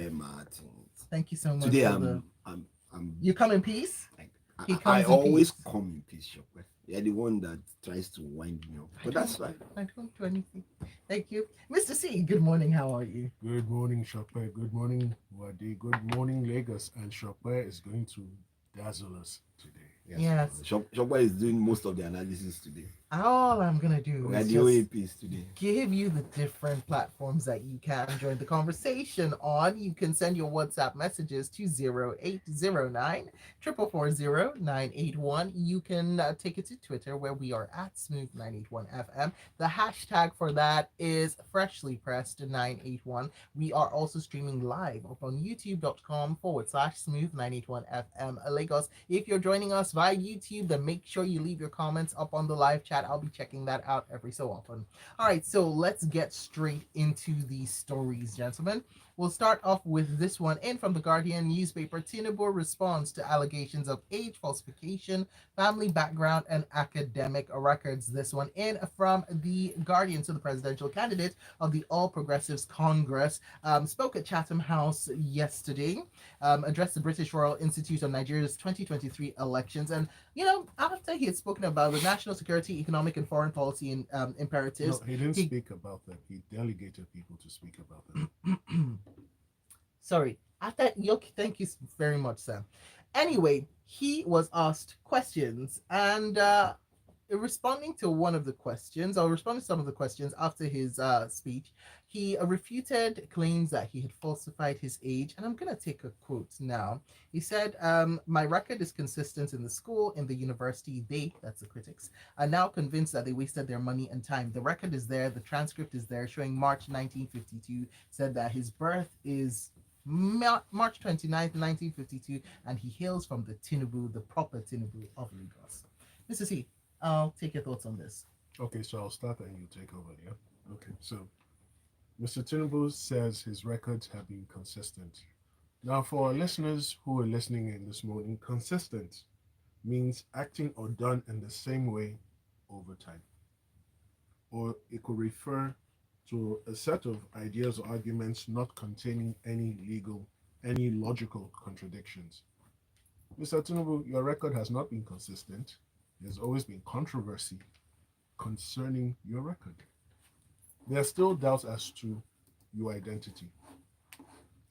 Sope Martins. Thank you so much Today for the. I'm You come in peace. like He I comes in always peace. come in peace, Sope. You're the one that tries to wind me up, I but that's don't. fine. I don't do anything. Thank you, Mr. C. Good morning. How are you? Good morning, Shopper. Good morning, Wadi. Good morning, Lagos. And Shopper is going to dazzle us today. Yes, Yes. Shopper is doing most of the analysis today. All I'm gonna do We are is the just OAPs today. give you the different platforms that you can join the conversation on. You can send your WhatsApp messages to 0809 440 981. You can take it to Twitter where we are at Smooth981FM. The hashtag for that is freshly pressed 981. We are also streaming live up on youtube.com/ Smooth981FM Lagos. If you're joining us via YouTube, then make sure you leave your comments up on the live chat. I'll be checking that out every so often. All right, so let's get straight into these stories, gentlemen. We'll start off with this one in from the Guardian newspaper. Tinubu responds to allegations of age falsification, family background, and academic records. This one in from the Guardian. So the presidential candidate of the All Progressives Congress spoke at Chatham House yesterday, addressed the British Royal Institute of Nigeria's 2023 elections, and after he had spoken about the national security, economic, and foreign policy No, imperatives, he didn't he speak about that. He delegated people to speak about that. sorry, after thank you very much, Sam. Anyway, he was asked questions, and responding to one of the questions, or responding to some of the questions after his speech, he refuted claims that he had falsified his age. And I'm going to take a quote now. He said, my record is consistent in the school, in the university. They, that's the critics, are now convinced that they wasted their money and time. The record is there, the transcript is there, showing March 1952, said that his birth is March 29th, 1952, and he hails from the Tinubu, the proper Tinubu of Lagos. Mr. C, I'll take your thoughts on this. Okay, so I'll start and you take over, yeah? Okay, so Mr. Tinubu says his records have been consistent. Now, for our listeners who are listening in this morning, consistent means acting or done in the same way over time. Or it could refer to a set of ideas or arguments not containing any logical contradictions. Mr. Tinubu, your record has not been consistent. There's always been controversy concerning your record. There are still doubts as to your identity,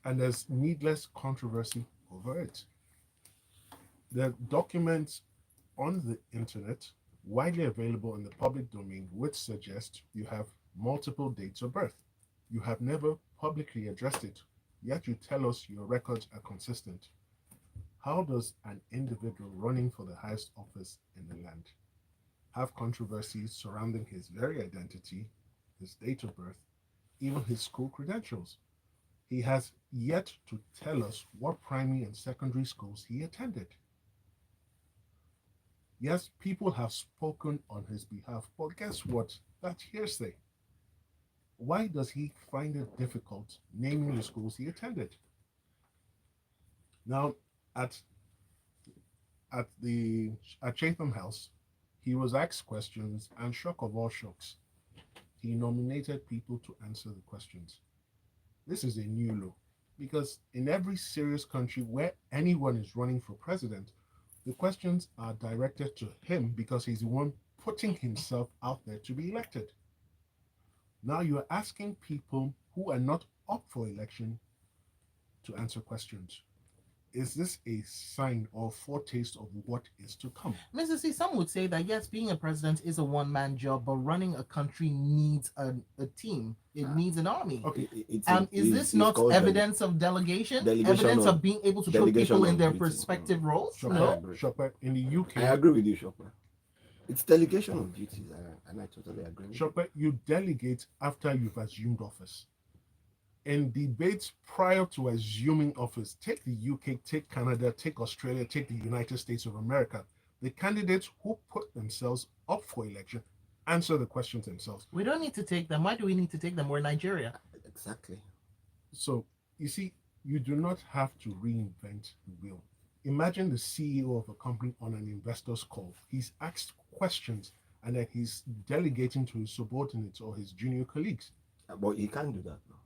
and there's needless controversy over it. There are documents on the internet widely available in the public domain which suggest you have multiple dates of birth. You have never publicly addressed it, yet you tell us your records are consistent. How does an individual running for the highest office in the land have controversies surrounding his very identity, his date of birth, even his school credentials? He has yet to tell us what primary and secondary schools he attended. Yes, people have spoken on his behalf, but guess what? That's hearsay. Why does he find it difficult naming the schools he attended? Now, at at Chatham House, he was asked questions, and shock of all shocks, he nominated people to answer the questions. This is a new law because in every serious country where anyone is running for president, the questions are directed to him because he's the one putting himself out there to be elected. Now you're asking people who are not up for election to answer questions. Is this a sign or foretaste of what is to come? Mr. C, some would say that yes, being a president is a one-man job, but running a country needs a team. It needs an army. Okay, Is this not evidence of delegation? delegation Evidence of of being able to put delegation people in of their duty. respective roles? Shopper, No. Shopper, in the I UK, agree with you, Shopper. It's delegation of duties, and I totally agree with you. Shopper, you delegate after you've assumed office. In debates prior to assuming office, take the UK, take Canada, take Australia, take the United States of America, the candidates who put themselves up for election answer the questions themselves. We don't need to take them. Why do we need to take them? We're Nigeria. Exactly. So, you see, you do not have to reinvent the wheel. Imagine the CEO of a company on an investor's call. He's asked questions and then he's delegating to his subordinates or his junior colleagues. But he can't do that now.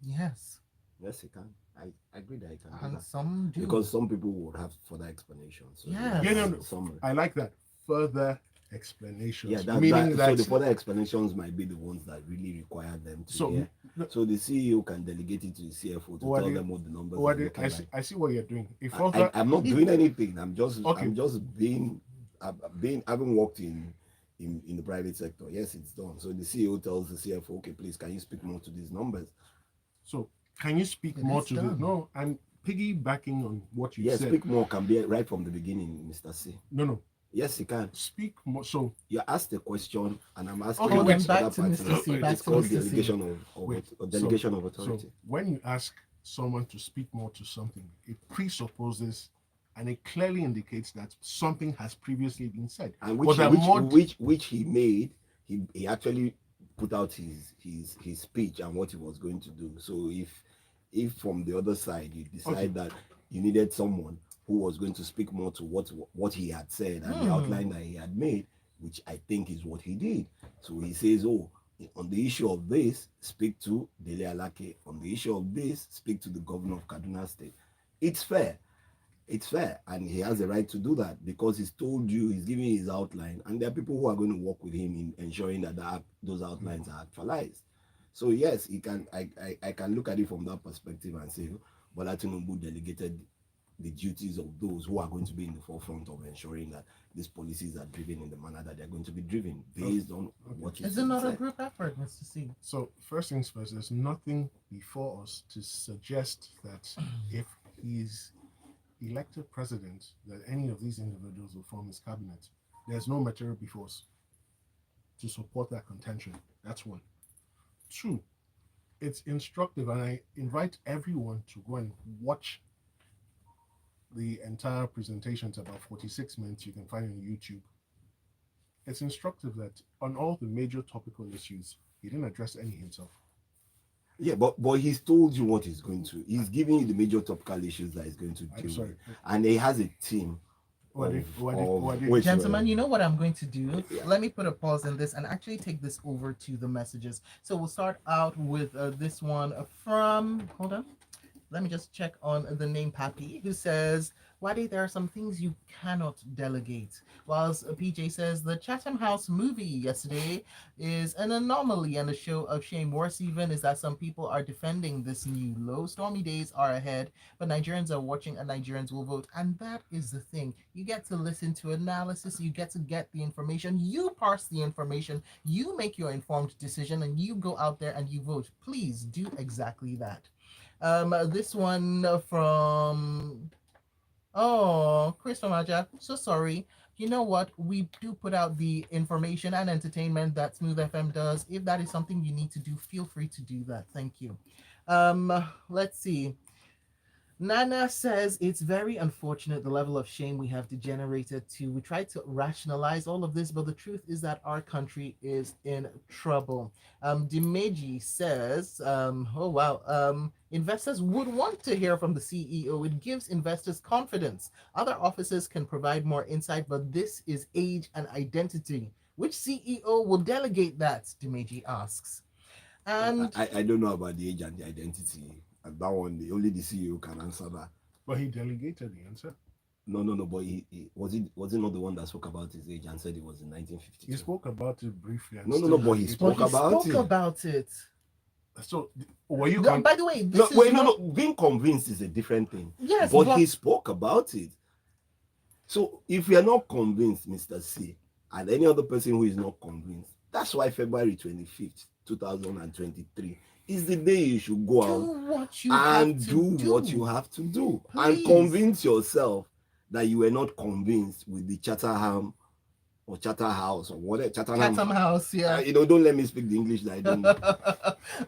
Yes. Yes, he can. I agree that I can do and that some do. because some people would have further explanation. So Yes. Yeah, no, no. summary. I like that. Further Yeah, explanations. that, Meaning that so that the further explanations might be the ones that really require them to so hear. no, So the CEO can delegate it to the CFO to tell them what the numbers are looking like. I see what you're doing. If I, further I'm not doing anything. I'm just okay, I'm just being I've been I haven't worked in the private sector. Yes, it's done. So the CEO tells the CFO, okay, please can you speak more to these numbers? so can you speak It more is to the done. no? I'm piggybacking on what you Yes, said. speak more can be right from the beginning, Mr. C. No. Yes, you can. Speak more. So You asked a question and I'm asking okay, Hold wait. on, the back other to party. Mr. C. Back It's to called Mr. C. Wait. or So delegation of so authority. when you ask someone to speak more to something, it presupposes and it clearly indicates that something has previously been said. And But that more which he made, he actually put out his speech and what he was going to do. So if from the other side you okay. decide that you needed someone who was going to speak more to what he had said and the outline that he had made, which I think is what he did. So he says, oh, on the issue of this, speak to Dele Alake. On the issue of this, speak to the governor of Kaduna State. It's fair. It's fair, and he has the right to do that because he's told you, he's giving his outline, and there are people who are going to work with him in ensuring that those outlines are actualized. So yes, he can. I can look at it from that perspective and say, Bola Tinubu delegated the duties of those who are going to be in the forefront of ensuring that these policies are driven in the manner that they're going to be driven based on what you Is it not a said. group effort, Mr. C? So first things first, there's nothing before us to suggest that if he's elected president, that any of these individuals will form his cabinet. There's no material before us to support that contention. That's one. Two, it's instructive, and I invite everyone to go and watch the entire presentation. It's about 46 minutes. You can find it on YouTube. It's instructive that on all the major topical issues, he didn't address any himself. Yeah, but he's told you what he's going to. He's giving you the major topical issues that he's going to I'm deal sorry. with, and he has a team Gentlemen, you know what I'm going to do? Yeah. Let me put a pause in this and actually take this over to the messages. So we'll start out with this one from, hold on. Let me just check on the name Pappy, who says, Wadi, there are some things you cannot delegate. Whilst PJ says, the Chatham House movie yesterday is an anomaly and a show of shame. Worse even is that some people are defending this new low. Stormy days are ahead, but Nigerians are watching and Nigerians will vote. And that is the thing. You get to listen to analysis, you get to get the information, you parse the information, you make your informed decision, and you go out there and you vote. Please do exactly that. This one from Chris from Aja. So sorry. You know what? We do put out the information and entertainment that Smooth FM does. If that is something you need to do, feel free to do that. Thank you. Let's see. Nana says it's very unfortunate the level of shame we have degenerated to. We try to rationalize all of this, but the truth is that our country is in trouble. Dimeji says, oh wow, investors would want to hear from the CEO. It gives investors confidence. Other officers can provide more insight, but this is age and identity. Which CEO will delegate that? Dimeji asks. And I don't know about the age and the identity. And that one, only the CEO can answer that. But he delegated the answer. No. But he was he not the one that spoke about his age and said it was in 1952. He spoke about it briefly. And No. But he spoke about it. So were you? By the way, Being convinced is a different thing. Yes, but he spoke about it. So if you are not convinced, Mr. C, and any other person who is not convinced, that's why February 25th, 2023 is the day you should go out and do what you have to do. Please. And convince yourself that you were not convinced with the Chatterham or Chatterhouse or whatever. Chatham House, yeah. Don't let me speak the English that I don't know.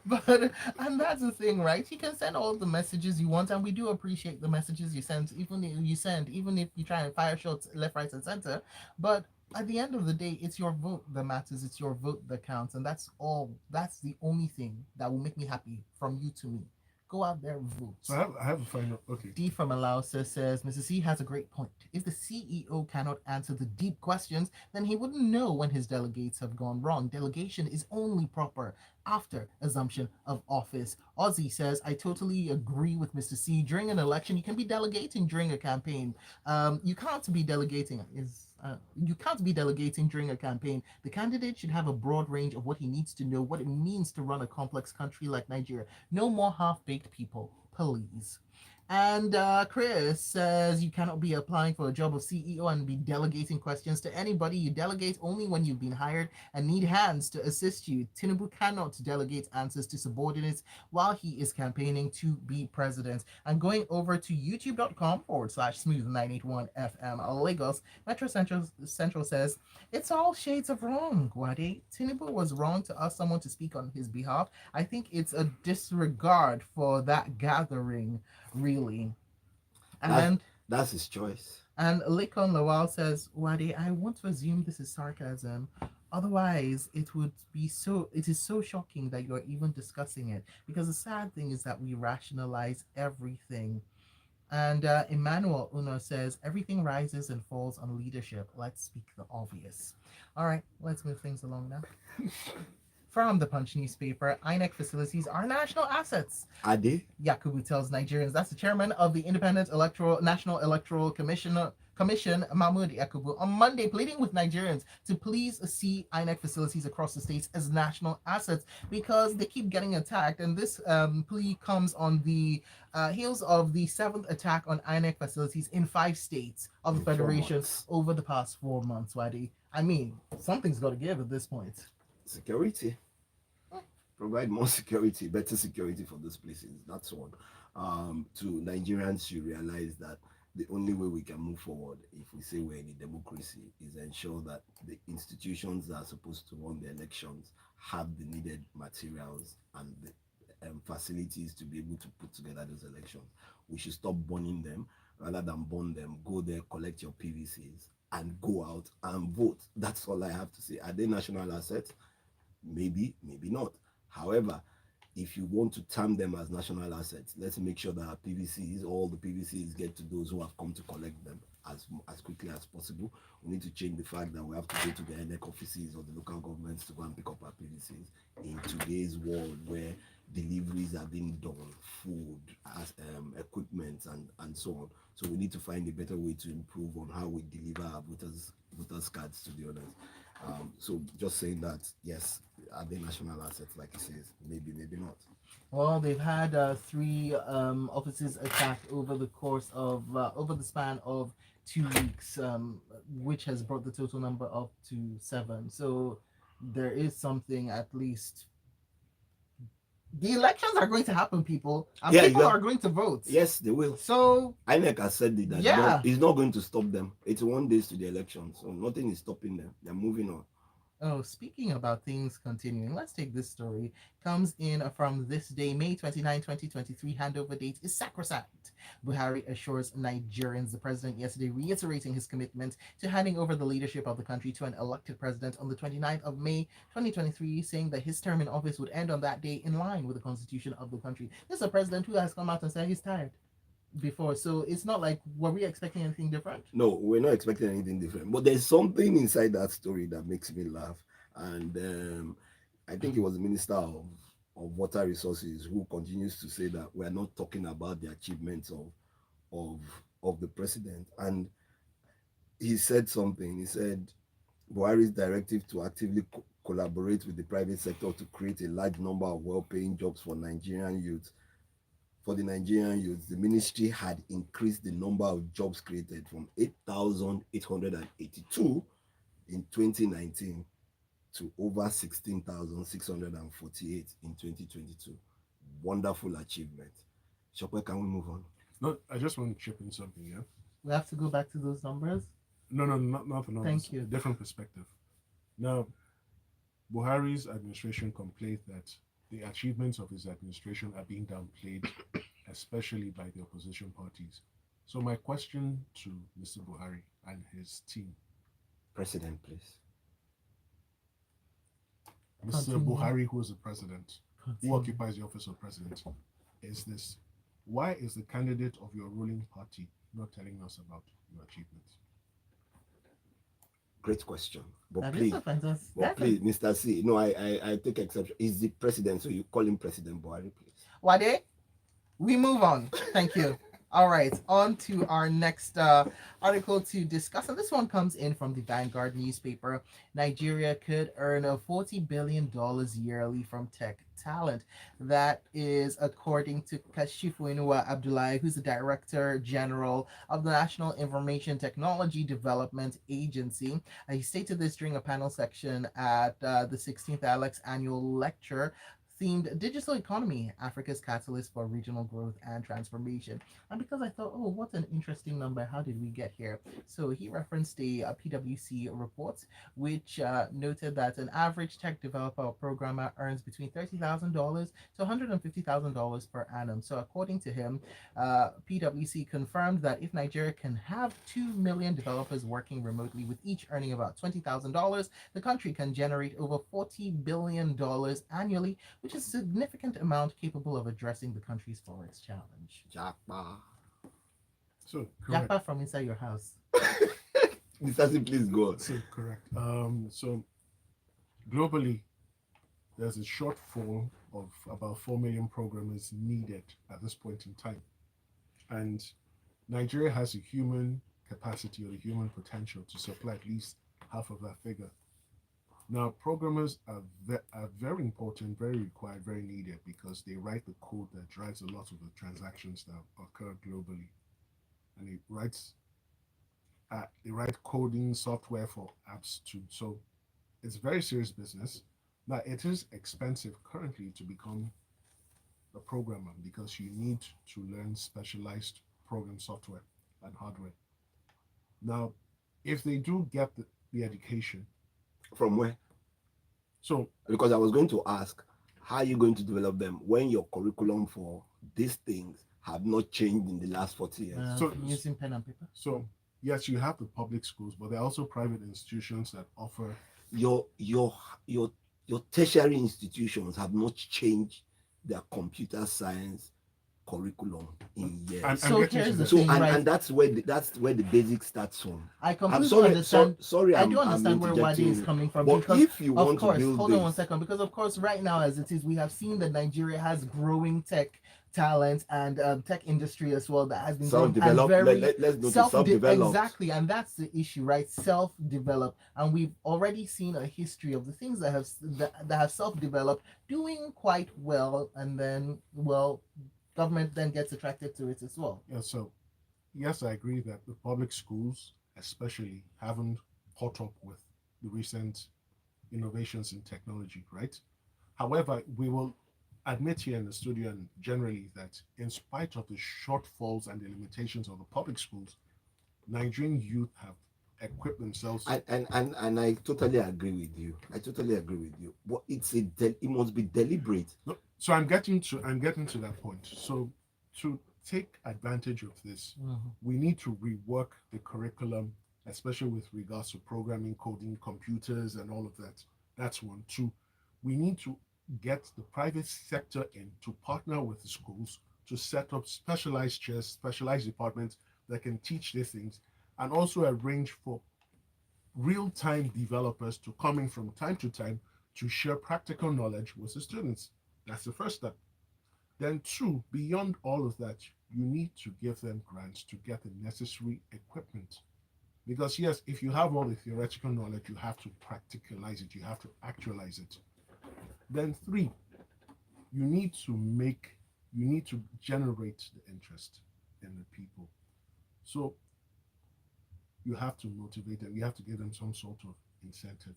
But and that's the thing, right? You can send all the messages you want, and we do appreciate the messages you send, even if you try and fire shots left, right, and center. But at the end of the day, it's your vote that matters. It's your vote that counts, and that's all. That's the only thing that will make me happy from you to me. Go out there, vote. So I have a final. Okay. D from Alausa says, Mrs. C has a great point. If the CEO cannot answer the deep questions, then he wouldn't know when his delegates have gone wrong. Delegation is only proper after assumption of office. Ozzy says, I totally agree with Mr. C. During an election, you can be delegating during a campaign. You can't be delegating. You can't be delegating during a campaign. The candidate should have a broad range of what he needs to know, what it means to run a complex country like Nigeria. No more half-baked people, please. And Chris says you cannot be applying for a job of CEO and be delegating questions to anybody. You delegate only when you've been hired and need hands to assist you. Tinubu cannot delegate answers to subordinates while he is campaigning to be president. And going over to youtube.com/smooth981FM Lagos, Metro Central says, it's all shades of wrong, Wade. Tinubu was wrong to ask someone to speak on his behalf. I think it's a disregard for that gathering, really. And that's his choice. And Lekon Lawal says, Wade, I want to assume this is sarcasm. Otherwise, it is so shocking that you're even discussing it. Because the sad thing is that we rationalize everything. And Emmanuel Uno says, everything rises and falls on leadership. Let's speak the obvious. All right, let's move things along now. From the Punch newspaper, INEC facilities are national assets. Are they? Yakubu tells Nigerians. That's the chairman of the Independent National Electoral Commission, Mahmoud Yakubu, on Monday, pleading with Nigerians to please see INEC facilities across the states as national assets because they keep getting attacked. And this plea comes on the heels of the 7th attack on INEC facilities in 5 states of the Federation over the past 4 months, Wadi. I mean, something's got to give at this point. Security. Provide more security, better security for those places. That's one. To Nigerians should realize that the only way we can move forward, if we say we're in a democracy, is ensure that the institutions that are supposed to run the elections have the needed materials and the facilities to be able to put together those elections. We should stop burning them rather than burn them. Go there, collect your PVCs, and go out and vote. That's all I have to say. Are they national assets? Maybe, maybe not. However, if you want to term them as national assets, let's make sure that our PVCs, all the PVCs, get to those who have come to collect them as quickly as possible. We need to change the fact that we have to go to the NEC offices or the local governments to go and pick up our PVCs in today's world where deliveries are being done, food, equipment, and so on. So we need to find a better way to improve on how we deliver our voters cards to the others. So just saying that, yes, are they national assets, like he says? Maybe, maybe not. Well, they've had 3 offices attacked over the course of over the span of 2 weeks, which has brought the total number up to 7. So there is something, at least. The elections are going to happen, people, and people are going to vote. Yes, they will. So INEC has said that it's not going to stop them. It's 1 day to the election, so nothing is stopping them. They're moving on. Oh, speaking about things continuing, let's take this story. Comes in from this day, May 29, 2023. Handover date is sacrosanct. Buhari assures Nigerians. The president yesterday reiterating his commitment to handing over the leadership of the country to an elected president on the 29th of May 2023, saying that his term in office would end on that day in line with the constitution of the country. This is a president who has come out and said he's tired before, so it's not like, were we expecting anything different? No, we're not expecting anything different, but there's something inside that story that makes me laugh. And I think it was the minister of water resources who continues to say that we're not talking about the achievements of the president. And he said something. He said Buhari's directive to actively collaborate with the private sector to create a large number of well-paying jobs for Nigerian youth. For the Nigerian youth, the ministry had increased the number of jobs created from 8,882 in 2019 to over 16,648 in 2022. Wonderful achievement. Sope, can we move on? No, I just want to chip in something, yeah? We have to go back to those numbers? No, not the numbers. Thank you. A different perspective. Now, Buhari's administration complained that the achievements of his administration are being downplayed, especially by the opposition parties. So my question to Mr. Buhari and his team. President, please. Mr. Buhari, who is the president, who occupies the office of president, is this: why is the candidate of your ruling party not telling us about your achievements? great question. But That is please, a fantastic. but please, Mr. C, no, I take exception. He's the president, so you call him President Buhari, please. Wade, we move on. Thank you. All right, on to our next article to discuss. And this one comes in from the Vanguard newspaper. Nigeria could earn a $40 billion yearly from tech talent. That is according to Kashifu Inua Abdullahi, who's the Director General of the National Information Technology Development Agency. He stated this during a panel section at the 16th Alex Annual Lecture themed Digital Economy, Africa's Catalyst for Regional Growth and Transformation. And because I thought, oh, what an interesting number, how did we get here? So he referenced a PwC report, which noted that an average tech developer or programmer earns between $30,000 to $150,000 per annum. So according to him, PwC confirmed that if Nigeria can have 2 million developers working remotely, with each earning about $20,000, the country can generate over $40 billion annually, which is a significant amount capable of addressing the country's forex challenge. Japa. So correct. Japa from inside your house. Mr. C, please go on. So correct. So globally, there's a shortfall of about 4 million programmers needed at this point in time, and Nigeria has a human capacity or the human potential to supply at least half of that figure. Now, programmers are very important, very required, very needed, because they write the code that drives a lot of the transactions that occur globally. And they write coding software for apps too. So it's very serious business. Now, it is expensive currently to become a programmer because you need to learn specialized program software and hardware. Now, if they do get the education, From where? so Because I was going to ask, how are you going to develop them when your curriculum for these things have not changed in the last 40 years? So- Using pen and paper. So yes, you have the public schools, but there are also private institutions that offer. Your tertiary institutions have not changed their computer science curriculum in years. I'm So getting to here's the that. So thing, right? and that's where the basic starts from. I I'm completely sorry, understand. sorry, I do I'm understand where Wade interjecting is you. coming from, But because if you want of course, to build hold on one this, second, because of course, right now as it is, we have seen that Nigeria has growing tech talent and tech industry as well that has been growing and self-developed, very let's go to self-developed. exactly, and that's the issue, right? Self-developed, and we've already seen a history of the things that have self-developed doing quite well, and then government then gets attracted to it as well. Yeah, so yes, I agree that the public schools especially haven't caught up with the recent innovations in technology, right? However, we will admit here in the studio and generally that in spite of the shortfalls and the limitations of the public schools, Nigerian youth have equipped themselves. And I totally agree with you. But it must be deliberate. No, so I'm getting to that point. So to take advantage of this, we need to rework the curriculum, especially with regards to programming, coding, computers, and all of that. That's one. Two, we need to get the private sector in to partner with the schools to set up specialized chairs, specialized departments that can teach these things, and also arrange for real-time developers to come in from time to time to share practical knowledge with the students. That's the first step. Then two, beyond all of that, you need to give them grants to get the necessary equipment. Because yes, if you have all the theoretical knowledge, you have to practicalize it, you have to actualize it. Then three, you need to generate the interest in the people. So you have to motivate them, you have to give them some sort of incentive.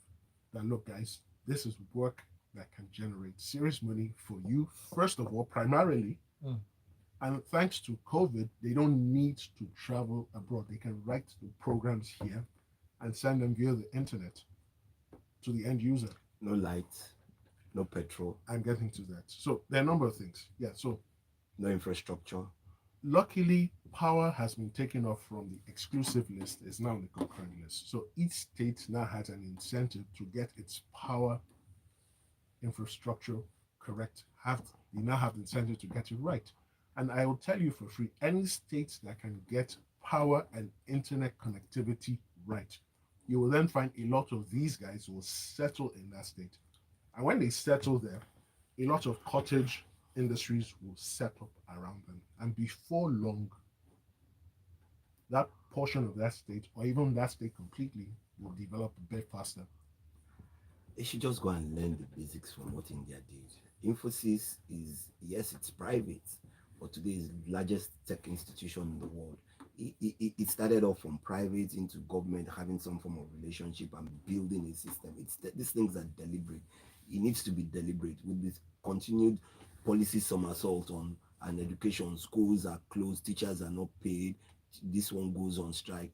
That look, guys, this is work that can generate serious money for you, first of all, primarily. And thanks to COVID, they don't need to travel abroad. They can write the programs here and send them via the internet to the end user. No lights, no petrol, I'm getting to that. So there are a number of things. Yeah, so no infrastructure. luckily, power has been taken off from the exclusive list, it's now on the concurrent list. So each state now has an incentive to get its power infrastructure correct. They now have the incentive to get it right. And I will tell you for free, any state that can get power and internet connectivity right you will then find a lot of these guys will settle in that state. And when they settle there, a lot of cottage industries will set up around them. And before long, that portion of that state, or even that state completely, will develop a bit faster. They should just go and learn the basics from what India did. Infosys is, yes, it's private, but today is the largest tech institution in the world. It started off from private into government, having some form of relationship and building a system. These things are deliberate. It needs to be deliberate with this continued policy somersault on an education. Schools are closed, teachers are not paid. This one goes on strike.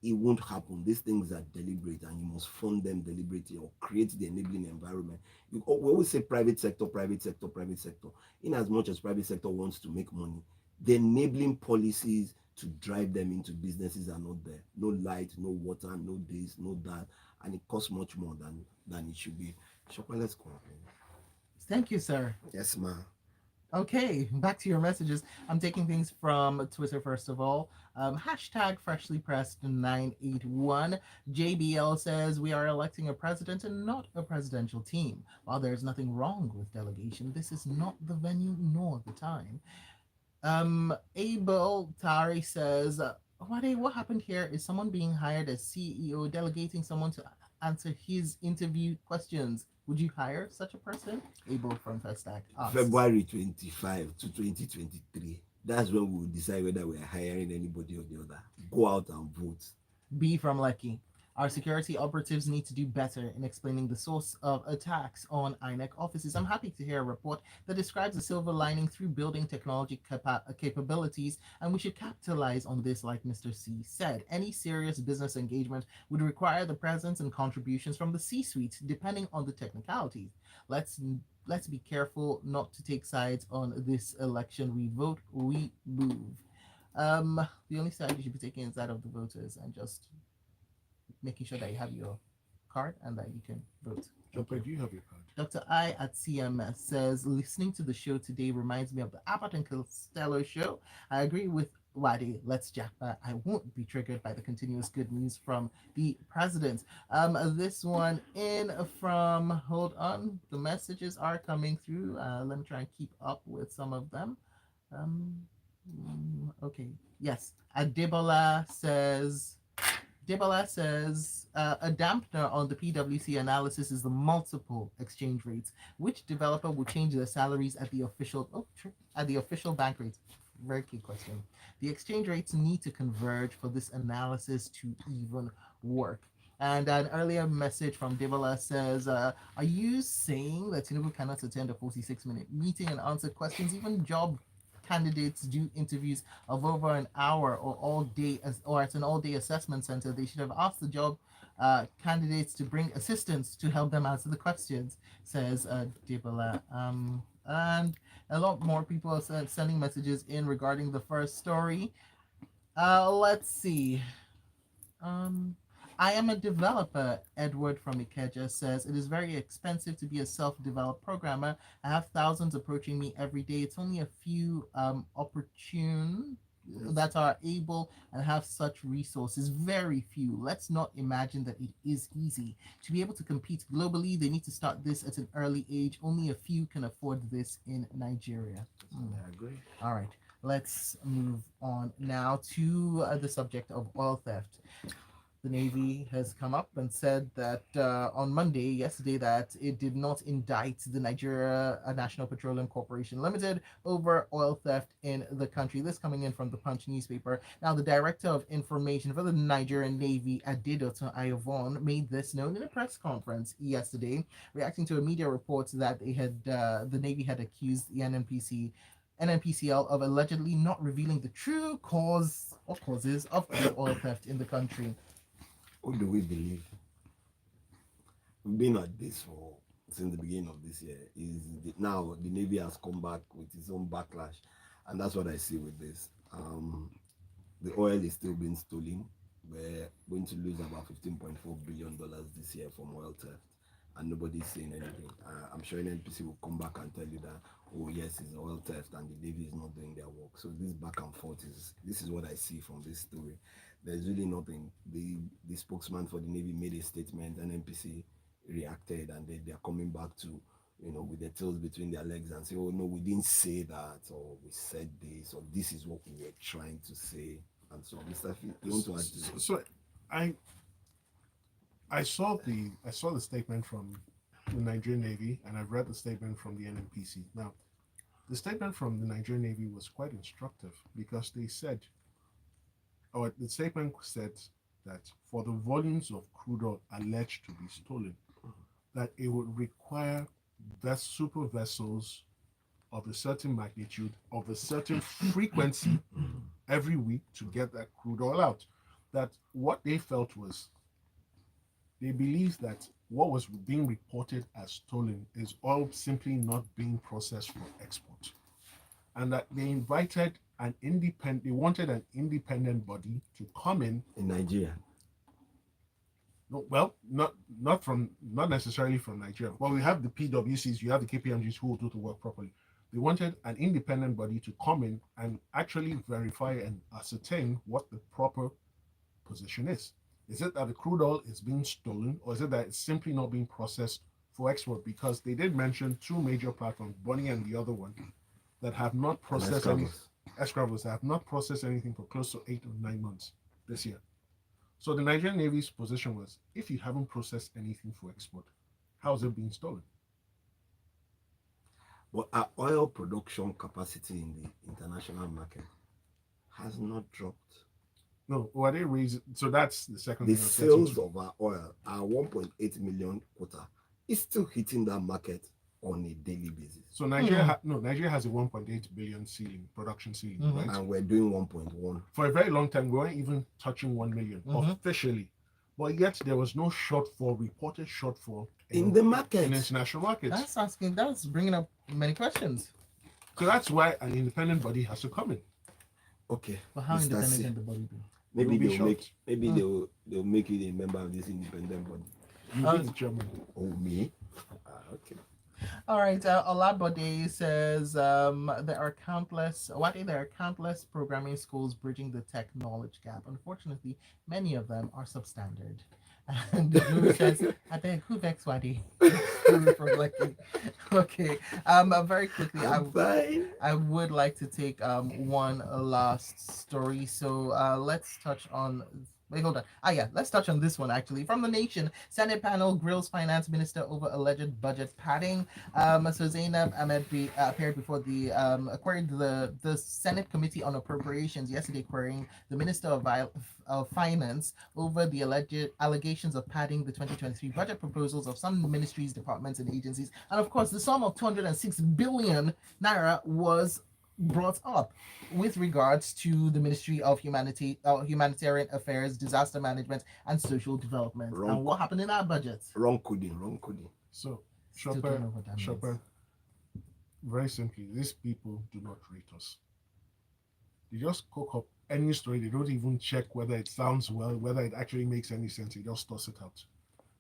It won't happen. These things are deliberate, and you must fund them deliberately or create the enabling environment. We always say private sector, private sector, private sector. In as much as private sector wants to make money, the enabling policies to drive them into businesses are not there. No light, no water, no this, no that, and it costs much more than it should be. Shopper, let's go. Thank you, sir. Yes, ma'am. Okay, back to your messages. I'm taking things from Twitter first of all. Hashtag freshly pressed 981. JBL says we are electing a president and not a presidential team. While there's nothing wrong with delegation, this is not the venue nor the time. Abel Tari says, what happened here is someone being hired as CEO, delegating someone to answer his interview questions. Would you hire such a person? Abel from Festac asks. February 25 to 2023. That's when we will decide whether we are hiring anybody or the other. Go out and vote. B from Lucky. Our security operatives need to do better in explaining the source of attacks on INEC offices. I'm happy to hear a report that describes a silver lining through building technology capabilities, and we should capitalize on this, like Mr. C said. Any serious business engagement would require the presence and contributions from the C-suite, depending on the technicalities. Let's be careful not to take sides on this election. We vote, we move. The only side you should be taking is that of the voters, and just making sure that you have your card and that you can vote. Dr. Do you have your card? Dr. I at CMS says, listening to the show today reminds me of the Abbott and Costello show. I agree with Wadi. Let's jackpot. I won't be triggered by the continuous good news from the president. This one in from, hold on, the messages are coming through. Let me try and keep up with some of them. Okay, yes. Debola says a dampener on the PwC analysis is the multiple exchange rates. Which developer will change their salaries at the official bank rate? Very key question. The exchange rates need to converge for this analysis to even work. And an earlier message from Debola says, are you saying that Tinubu cannot attend a 46-minute meeting and answer questions? Even job candidates do interviews of over an hour or at an all-day assessment center. They should have asked the job candidates to bring assistants to help them answer the questions, says Debola. And a lot more people are sending messages in regarding the first story. Let's see. I am a developer. Edward from Ikeja says, it is very expensive to be a self-developed programmer. I have thousands approaching me every day. It's only a few opportune that are able and have such resources. Very few. Let's not imagine that it is easy. To be able to compete globally, they need to start this at an early age. Only a few can afford this in Nigeria. I agree. All right. Let's move on now to the subject of oil theft. The Navy has come up and said that on yesterday, that it did not indict the Nigeria National Petroleum Corporation Limited over oil theft in the country. This coming in from the Punch newspaper. Now, the Director of Information for the Nigerian Navy, Adedoto Ayovon, made this known in a press conference yesterday, reacting to a media report that the Navy had accused the NNPCL of allegedly not revealing the true causes of oil theft in the country. Who do we believe? We've been at this since the beginning of this year. Now the Navy has come back with its own backlash, and that's what I see with this. The oil is still being stolen. We're going to lose about $15.4 billion this year from oil theft, and nobody's saying anything. I'm sure NNPC will come back and tell you that, oh yes, it's oil theft and the Navy is not doing their work. So this back and forth this is what I see from this story. There's really nothing. The spokesman for the Navy made a statement, and NNPC reacted, and they're coming back to, with their tails between their legs and say, oh no, we didn't say that, or we said this, or this is what we were trying to say. And so, Mr. Fee, you want to add to this? So I saw the statement from the Nigerian Navy, and I've read the statement from the NNPC. Now, the statement from the Nigerian Navy was quite instructive because they said, or the statement said that for the volumes of crude oil alleged to be stolen, that it would require super vessels of a certain magnitude, of a certain frequency every week to get that crude oil out. That what they felt was, they believed that what was being reported as stolen is oil simply not being processed for export. And that they invited they wanted an independent body to come in Nigeria. No, well, not necessarily from Nigeria. Well, we have the PWCs, you have the KPMGs who will do the work properly. They wanted an independent body to come in and actually verify and ascertain what the proper position is. Is it that the crude oil is being stolen, or is it that it's simply not being processed for export? Because they did mention two major platforms, Bonnie and the other one, that have not processed any escravos, that have not processed anything for close to 8 or 9 months this year. So the Nigerian Navy's position was, if you haven't processed anything for export, how is it being stolen? But our oil production capacity in the international market has not dropped. No, were they raising? So that's the second The thing. sales of our oil, our 1.8 million quota, is still hitting that market on a daily basis. So Nigeria, Nigeria has a 1.8 billion production ceiling, right? And we're doing 1.1. For a very long time, we weren't even touching 1 million officially. But yet there was no reported shortfall in the market, in international markets. That's bringing up many questions. So that's why an independent body has to come in. Okay. But how independent can the body be? Maybe they'll make you a member of this independent body. You be the chairman. Oh, me? Okay. All right. Olabode says there are countless programming schools bridging the tech knowledge gap. Unfortunately, many of them are substandard. And the guru says, I beg, who vex Wadi? Okay. Very quickly, I would like to take one last story. So let's touch on. Wait, hold on. Let's touch on this one actually. From The Nation, Senate panel grills finance minister over alleged budget padding. So Zainab Ahmed appeared before the Senate Committee on Appropriations yesterday, querying the Minister of Finance over the alleged allegations of padding the 2023 budget proposals of some ministries, departments, and agencies. And of course, the sum of 206 billion naira was brought up with regards to the Ministry of Humanitarian Affairs, Disaster Management, and Social Development. And what happened in our budget? Wrong coding. So, Shopper, very simply, these people do not rate us. They just cook up any story. They don't even check whether it sounds well, whether it actually makes any sense. They just toss it out.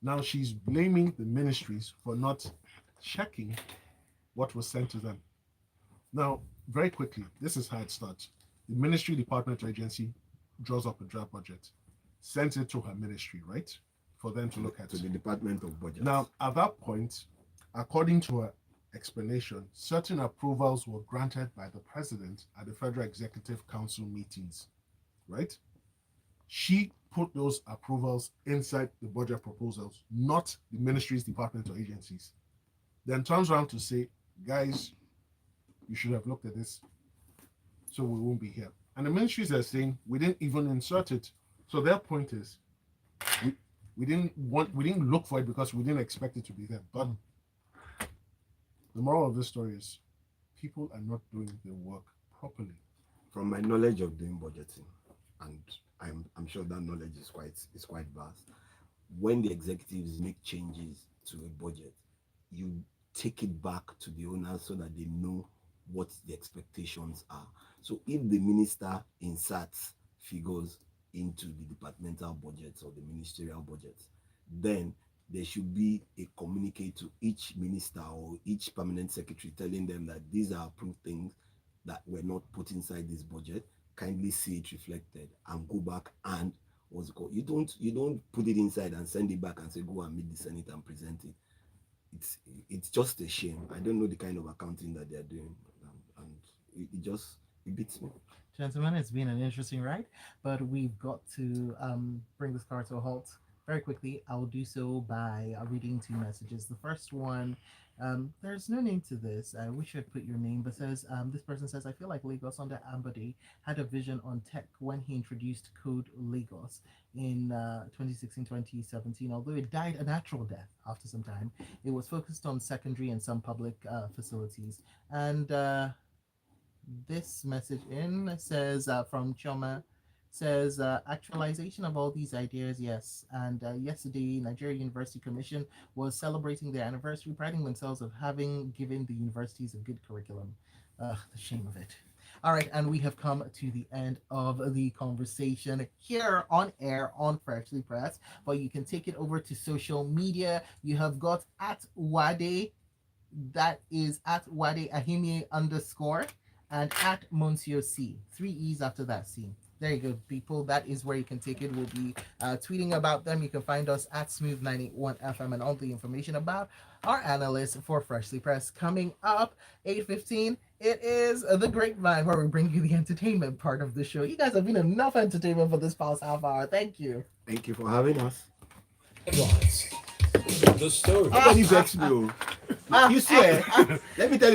Now she's blaming the ministries for not checking what was sent to them. Now, very quickly, this is how it starts. The ministry, department, or agency draws up a draft budget, sends it to her ministry, right? For them to look at. To the Department of Budget. Now, at that point, according to her explanation, certain approvals were granted by the president at the Federal Executive Council meetings, right? She put those approvals inside the budget proposals, not the ministries, departments, or agencies. Then turns around to say, guys, you should have looked at this, so we won't be here. And the ministries are saying we didn't even insert it. So their point is, we didn't look for it because we didn't expect it to be there. But the moral of this story is, people are not doing their work properly. From my knowledge of doing budgeting, and I'm sure that knowledge is quite vast. When the executives make changes to a budget, you take it back to the owners so that they know what the expectations are. So if the minister inserts figures into the departmental budgets or the ministerial budgets, then there should be a communique to each minister or each permanent secretary telling them that these are approved things that were not put inside this budget. Kindly see it reflected and go back and what's it called? You don't put it inside and send it back and say go and meet the Senate and present it. It's just a shame. I don't know the kind of accounting that they're doing, and it beats me. Gentlemen, it's been an interesting ride, but we've got to bring this car to a halt very quickly. I will do so by reading two messages. The first one, there's no name to this. I wish I'd put your name, but says this person says, I feel like Lagos under Ambody had a vision on tech when he introduced Code Lagos in 2016-2017. Although it died a natural death after some time, it was focused on secondary and some public facilities. And this message in says from Choma says actualization of all these ideas, yes. And yesterday Nigeria University Commission was celebrating their anniversary, priding themselves of having given the universities a good curriculum. The shame of it. All right, and we have come to the end of the conversation here on air on Freshly Pressed, but you can take it over to social media. You have got at Wade, that is at Wade Ahimie _ and at Monsieur C. 3 E's after that C. There you go, people. That is where you can take it. We'll be tweeting about them. You can find us at Smooth981 FM and all the information about our analysts for Freshly Pressed. Coming up, 8:15, it is The Grapevine, where we bring you the entertainment part of the show. You guys have been enough entertainment for this past half hour. Thank you. Thank you for having us. Headlines. The story. Nobody vex me. You see, let me tell you.